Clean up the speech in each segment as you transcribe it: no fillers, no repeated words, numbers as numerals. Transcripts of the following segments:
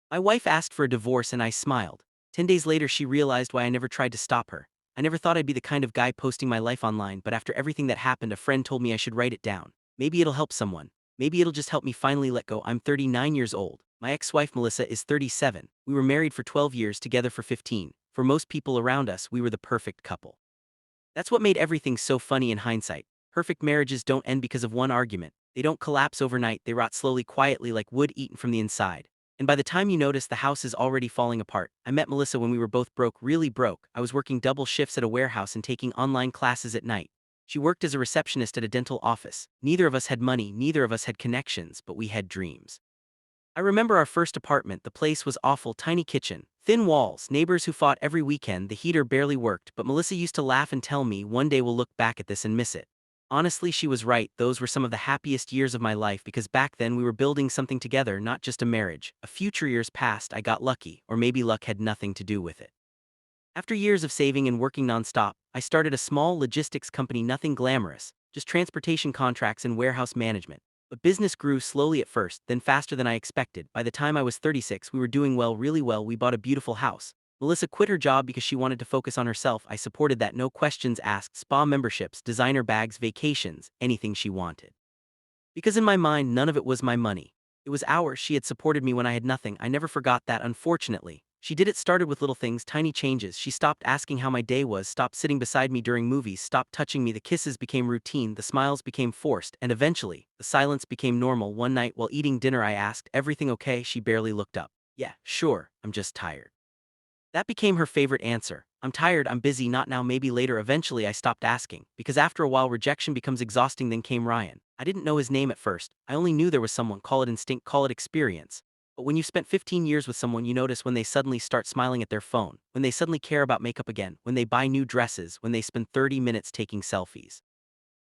My wife asked for a divorce and I smiled. 10 days later, she realized why I never tried to stop her. I never thought I'd be the kind of guy posting my life online, but after everything that happened, a friend told me I should write it down. Maybe it'll help someone. Maybe it'll just help me finally let go. I'm 39 years old. My ex-wife Melissa is 37. We were married for 12 years, together for 15. For most people around us, we were the perfect couple. That's what made everything so funny in hindsight. Perfect marriages don't end because of one argument. They don't collapse overnight, they rot slowly, quietly, like wood eaten from the inside. And by the time you notice, the house is already falling apart. I met Melissa when we were both broke, really broke. I was working double shifts at a warehouse and taking online classes at night. She worked as a receptionist at a dental office. Neither of us had money, neither of us had connections, but we had dreams. I remember our first apartment. The place was awful: tiny kitchen, thin walls, neighbors who fought every weekend, the heater barely worked, but Melissa used to laugh and tell me, one day we'll look back at this and miss it. Honestly, she was right. Those were some of the happiest years of my life because back then we were building something together, not just a marriage. A future years passed, I got lucky, or maybe luck had nothing to do with it. After years of saving and working nonstop, I started a small logistics company, nothing glamorous, just transportation contracts and warehouse management. But business grew slowly at first, then faster than I expected. By the time I was 36, we were doing well, really well. We bought a beautiful house. Melissa quit her job because she wanted to focus on herself. I supported that, no questions asked: spa memberships, designer bags, vacations, anything she wanted. Because in my mind, none of it was my money. It was ours. She had supported me when I had nothing. I never forgot that, unfortunately. She did it started with little things, tiny changes. She stopped asking how my day was, stopped sitting beside me during movies, stopped touching me. The kisses became routine, the smiles became forced, and eventually, the silence became normal. One night while eating dinner, I asked, "Everything okay?" She barely looked up. "Yeah, sure, I'm just tired." That became her favorite answer. "I'm tired, I'm busy, not now, maybe later." Eventually I stopped asking, because after a while rejection becomes exhausting. Then came Ryan. I didn't know his name at first. I only knew there was someone. Call it instinct, call it experience. But when you spent 15 years with someone, you notice when they suddenly start smiling at their phone, when they suddenly care about makeup again, when they buy new dresses, when they spend 30 minutes taking selfies,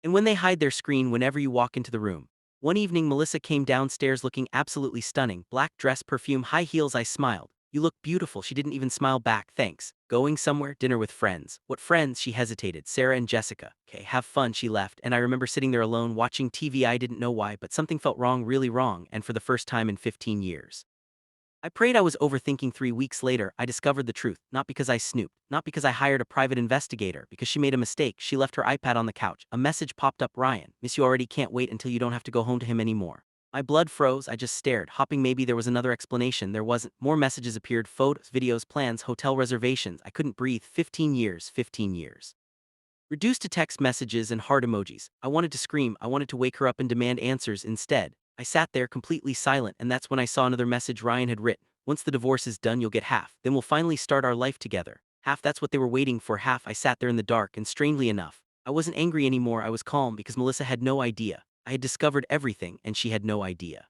and when they hide their screen whenever you walk into the room. One evening, Melissa came downstairs looking absolutely stunning: black dress, perfume, high heels. I smiled. "You look beautiful." She didn't even smile back. "Thanks. Going somewhere?" "Dinner with friends." "What friends?" She hesitated. "Sarah and Jessica." "Okay, have fun." She left, and I remember sitting there alone watching TV. I didn't know why, but something felt wrong, really wrong, and for the first time in 15 years. I prayed. I was overthinking. 3 weeks later, I discovered the truth, not because I snooped, not because I hired a private investigator, because she made a mistake. She left her iPad on the couch. A message popped up: "Ryan, miss you already, can't wait until you don't have to go home to him anymore." My blood froze. I just stared, hoping maybe there was another explanation. There wasn't. More messages appeared: photos, videos, plans, hotel reservations. I couldn't breathe. 15 years, 15 years. Reduced to text messages and heart emojis. I wanted to scream. I wanted to wake her up and demand answers. Instead, I sat there completely silent, and that's when I saw another message Ryan had written: "Once the divorce is done, you'll get half. Then we'll finally start our life together." Half, that's what they were waiting for. Half. I sat there in the dark, and strangely enough, I wasn't angry anymore. I was calm because Melissa had no idea. I had discovered everything, and she had no idea.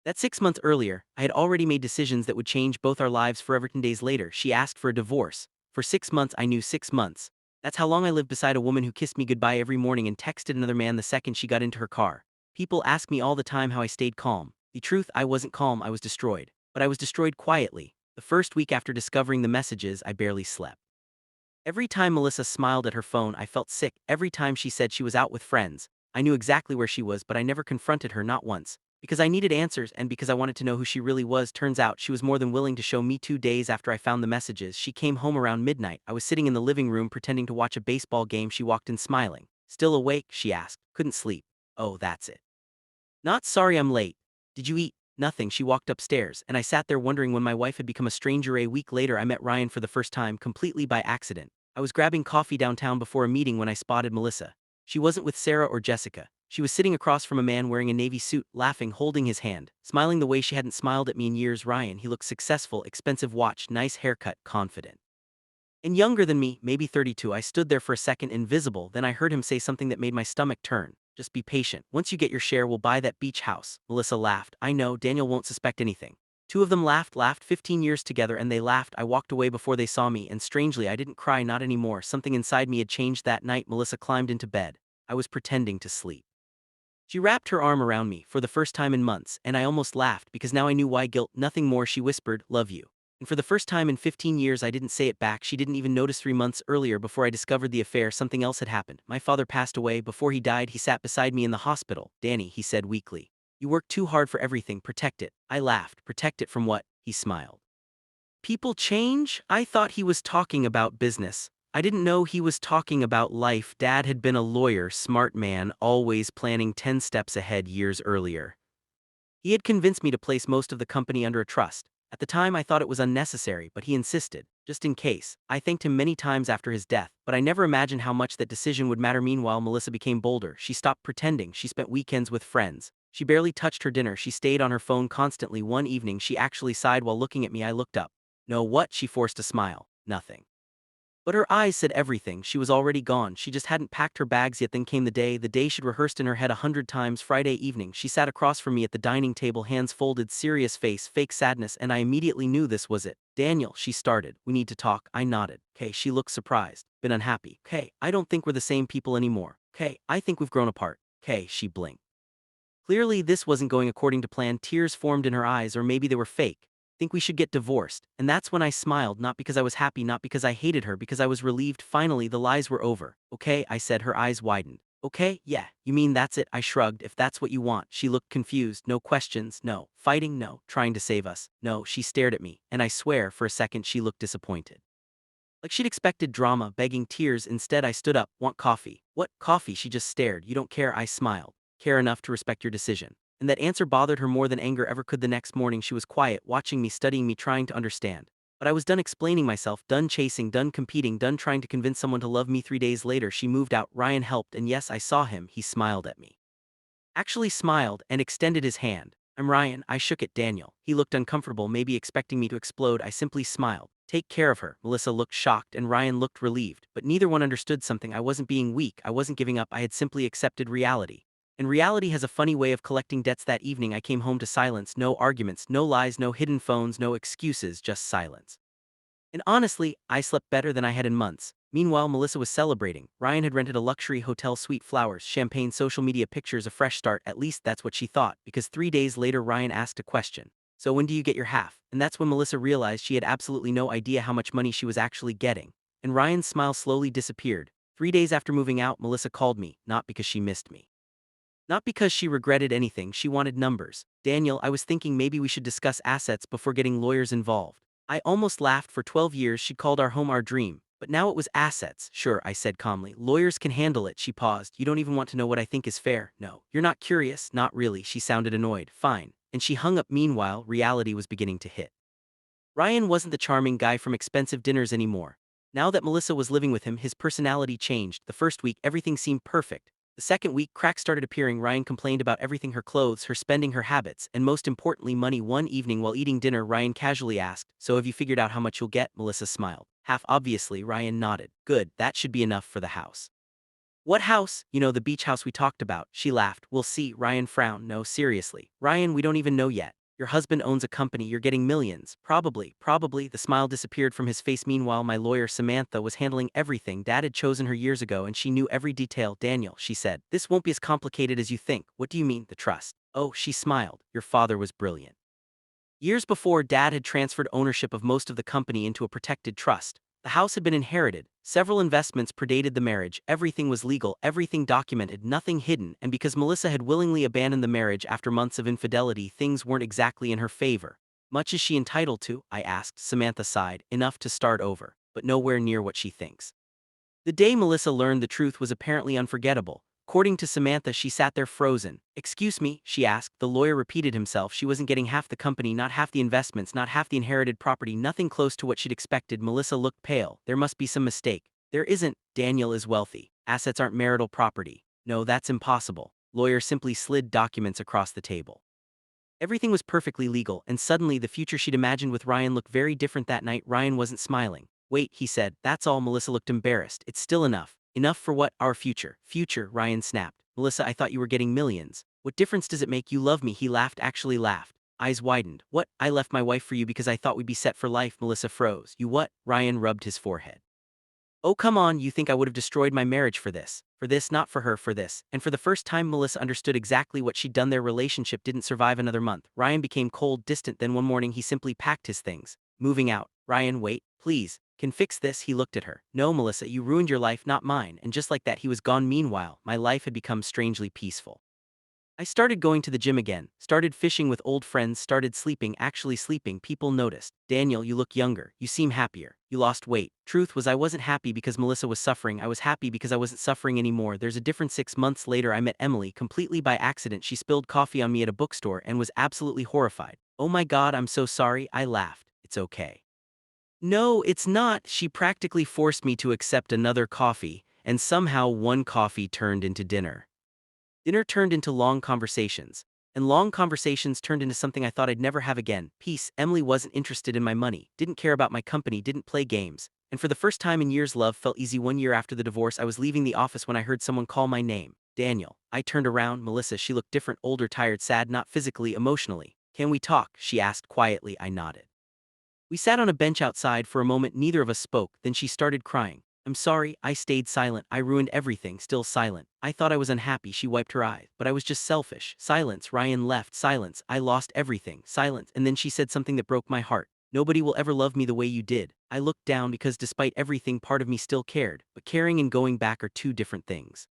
That 6 months earlier, I had already made decisions that would change both our lives forever. 10 days later, she asked for a divorce. For 6 months, I knew. 6 months. That's how long I lived beside a woman who kissed me goodbye every morning and texted another man the second she got into her car. People ask me all the time how I stayed calm. The truth, I wasn't calm, I was destroyed. But I was destroyed quietly. The first week after discovering the messages, I barely slept. Every time Melissa smiled at her phone, I felt sick. Every time she said she was out with friends, I knew exactly where she was, but I never confronted her, not once. Because I needed answers and because I wanted to know who she really was. Turns out she was more than willing to show me. 2 days after I found the messages, she came home around midnight. I was sitting in the living room pretending to watch a baseball game. She walked in smiling. "Still awake?" she asked. "Couldn't sleep." "Oh, that's it." "Not sorry I'm late." "Did you eat?" "Nothing." She walked upstairs, and I sat there wondering when my wife had become a stranger. A week later, I met Ryan for the first time, completely by accident. I was grabbing coffee downtown before a meeting when I spotted Melissa. She wasn't with Sarah or Jessica. She was sitting across from a man wearing a navy suit, laughing, holding his hand, smiling the way she hadn't smiled at me in years. Ryan, he looked successful: expensive watch, nice haircut, confident. And younger than me, maybe 32. I stood there for a second, invisible, then I heard him say something that made my stomach turn. "Just be patient. Once you get your share, we'll buy that beach house." Melissa laughed. "I know, Daniel won't suspect anything." Two of them laughed, 15 years together, and they laughed. I walked away before they saw me, and strangely, I didn't cry, not anymore. Something inside me had changed that night. Melissa climbed into bed. I was pretending to sleep. She wrapped her arm around me for the first time in months, and I almost laughed because now I knew why. "Guilt, nothing more," she whispered. "Love you." And for the first time in 15 years, I didn't say it back. She didn't even notice. 3 months earlier, before I discovered the affair, something else had happened. My father passed away. Before he died, he sat beside me in the hospital. "Danny," he said weakly, "you work too hard for everything. Protect it." I laughed. "Protect it from what?" he smiled. People change? I thought he was talking about business. I didn't know he was talking about life. Dad had been a lawyer, smart man, always planning 10 steps ahead years earlier. He had convinced me to place most of the company under a trust. At the time, I thought it was unnecessary, but he insisted, just in case. I thanked him many times after his death, but I never imagined how much that decision would matter. Meanwhile, Melissa became bolder. She stopped pretending. She spent weekends with friends. She barely touched her dinner. She stayed on her phone constantly. One evening, she actually sighed while looking at me. I looked up. No, what? She forced a smile. Nothing. But her eyes said everything. She was already gone. She just hadn't packed her bags yet. Then came the day she'd rehearsed in her head 100 times. Friday evening, she sat across from me at the dining table, hands folded, serious face, fake sadness, and I immediately knew this was it. Daniel, she started. We need to talk. I nodded. Okay, she looked surprised, been unhappy. Okay, I don't think we're the same people anymore. Okay, I think we've grown apart. Okay, she blinked. Clearly, this wasn't going according to plan. Tears formed in her eyes, or maybe they were fake. Think we should get divorced. And that's when I smiled, not because I was happy, not because I hated her, because I was relieved. Finally, the lies were over. Okay, I said. Her eyes widened. Okay, yeah, you mean that's it? I shrugged. If that's what you want. She looked confused. No questions, no. Fighting, no. Trying to save us, no. She stared at me, and I swear, for a second she looked disappointed. Like she'd expected drama, begging tears. Instead, I stood up. Want coffee? What, coffee? She just stared. You don't care? I smiled. Care enough to respect your decision. And that answer bothered her more than anger ever could. The next morning, she was quiet, watching me, studying me, trying to understand. But I was done explaining myself, done chasing, done competing, done trying to convince someone to love me. 3 days later, she moved out. Ryan helped, and yes, I saw him. He smiled at me. Actually smiled and extended his hand. I'm Ryan. I shook it. Daniel. He looked uncomfortable, maybe expecting me to explode. I simply smiled. Take care of her. Melissa looked shocked and Ryan looked relieved, but neither one understood something. I wasn't being weak. I wasn't giving up. I had simply accepted reality. And reality has a funny way of collecting debts. That evening, I came home to silence. No arguments, no lies, no hidden phones, no excuses, just silence. And honestly, I slept better than I had in months. Meanwhile, Melissa was celebrating. Ryan had rented a luxury hotel suite, flowers, champagne, social media pictures, a fresh start. At least that's what she thought, because 3 days later Ryan asked a question. So when do you get your half? And that's when Melissa realized she had absolutely no idea how much money she was actually getting. And Ryan's smile slowly disappeared. 3 days after moving out, Melissa called me, not because she missed me. Not because she regretted anything, she wanted numbers. Daniel, I was thinking maybe we should discuss assets before getting lawyers involved. I almost laughed. For 12 years she called our home our dream, but now it was assets. Sure, I said calmly. Lawyers can handle it. She paused. You don't even want to know what I think is fair. No. You're not curious? Not really. She sounded annoyed. Fine. And she hung up. Meanwhile, reality was beginning to hit. Ryan wasn't the charming guy from expensive dinners anymore. Now that Melissa was living with him, his personality changed. The first week, everything seemed perfect. The second week, cracks started appearing. Ryan complained about everything: her clothes, her spending, her habits, and most importantly, money. One evening while eating dinner, Ryan casually asked, "So have you figured out how much you'll get?" Melissa smiled. Half obviously, Ryan nodded. Good, that should be enough for the house. What house? You know, the beach house we talked about. She laughed. We'll see. Ryan frowned. No, seriously. Ryan, we don't even know yet. Your husband owns a company. You're getting millions. Probably. The smile disappeared from his face. Meanwhile, my lawyer Samantha was handling everything. Dad had chosen her years ago and she knew every detail. Daniel, she said, this won't be as complicated as you think. What do you mean, the trust? Oh, she smiled. Your father was brilliant. Years before, Dad had transferred ownership of most of the company into a protected trust. The house had been inherited, several investments predated the marriage, everything was legal, everything documented, nothing hidden, and because Melissa had willingly abandoned the marriage after months of infidelity, things weren't exactly in her favor. Much is she entitled to? I asked. Samantha sighed. Enough to start over, but nowhere near what she thinks. The day Melissa learned the truth was apparently unforgettable. According to Samantha, she sat there frozen. Excuse me, she asked. The lawyer repeated himself. She wasn't getting half the company, not half the investments, not half the inherited property, nothing close to what she'd expected. Melissa looked pale. There must be some mistake. There isn't. Daniel is wealthy. Assets aren't marital property. No, that's impossible. Lawyer simply slid documents across the table. Everything was perfectly legal, and suddenly the future she'd imagined with Ryan looked very different. That night, Ryan wasn't smiling. Wait, he said. That's all. Melissa looked embarrassed. It's still enough. Enough for what? Our future. Future, Ryan snapped. Melissa, I thought you were getting millions. What difference does it make? You love me. He laughed, actually laughed. Eyes widened. What? I left my wife for you because I thought we'd be set for life. Melissa froze. You what? Ryan rubbed his forehead. Oh, come on, you think I would have destroyed my marriage for this? For this, not for her, for this. And for the first time, Melissa understood exactly what she'd done. Their relationship didn't survive another month. Ryan became cold, distant. Then one morning he simply packed his things. Moving out. Ryan, wait, please. Can fix this? He looked at her. No, Melissa, you ruined your life, not mine. And just like that, he was gone. Meanwhile, my life had become strangely peaceful. I started going to the gym again, started fishing with old friends, started sleeping, actually sleeping. People noticed. Daniel, you look younger, you seem happier, you lost weight. Truth was, I wasn't happy because Melissa was suffering, I was happy because I wasn't suffering anymore. There's a difference. 6 months later, I met Emily, completely by accident. She spilled coffee on me at a bookstore and was absolutely horrified. Oh my god, I'm so sorry, I laughed. It's okay. No, it's not. She practically forced me to accept another coffee, and somehow one coffee turned into dinner. Dinner turned into long conversations, and long conversations turned into something I thought I'd never have again. Peace. Emily wasn't interested in my money, didn't care about my company, didn't play games. And for the first time in years, love felt easy. 1 year after the divorce, I was leaving the office when I heard someone call my name. Daniel. I turned around. Melissa. She looked different, older, tired, sad, not physically, emotionally. Can we talk? She asked quietly. I nodded. We sat on a bench outside for a moment. Neither of us spoke. Then she started crying. I'm sorry, I stayed silent. I ruined everything. Still silent. I thought I was unhappy. She wiped her eye. But I was just selfish. Silence. Ryan left. Silence. I lost everything. Silence. And then she said something that broke my heart. Nobody will ever love me the way you did. I looked down because despite everything, part of me still cared. But caring and going back are two different things.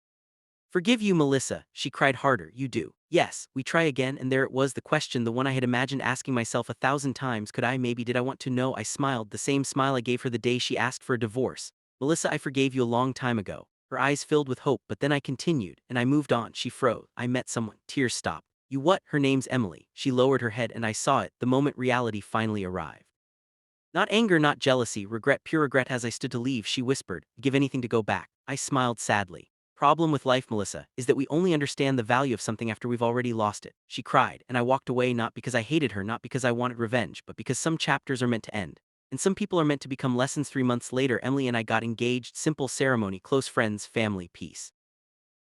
Forgive you, Melissa, she cried harder. You do. Yes, we try again. And there it was, the question, the one I had imagined asking myself 1,000 times. Could I, maybe, did I want to know? I smiled, the same smile I gave her the day she asked for a divorce. Melissa, I forgave you a long time ago. Her eyes filled with hope, but then I continued, and I moved on. She froze. I met someone. Tears stopped. You what? Her name's Emily. She lowered her head and I saw it, the moment reality finally arrived. Not anger, not jealousy, regret, pure regret. As I stood to leave, she whispered, give anything to go back. I smiled sadly. Problem with life, Melissa, is that we only understand the value of something after we've already lost it. She cried, and I walked away, not because I hated her, not because I wanted revenge, but because some chapters are meant to end. And some people are meant to become lessons. 3 months later, Emily and I got engaged, simple ceremony, close friends, family, peace.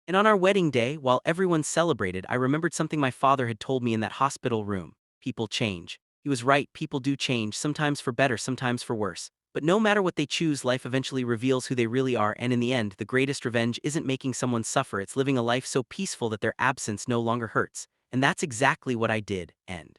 And on our wedding day, while everyone celebrated, I remembered something my father had told me in that hospital room. People change. He was right, people do change, sometimes for better, sometimes for worse. But no matter what they choose, life eventually reveals who they really are, and in the end, the greatest revenge isn't making someone suffer, it's living a life so peaceful that their absence no longer hurts. And that's exactly what I did. End.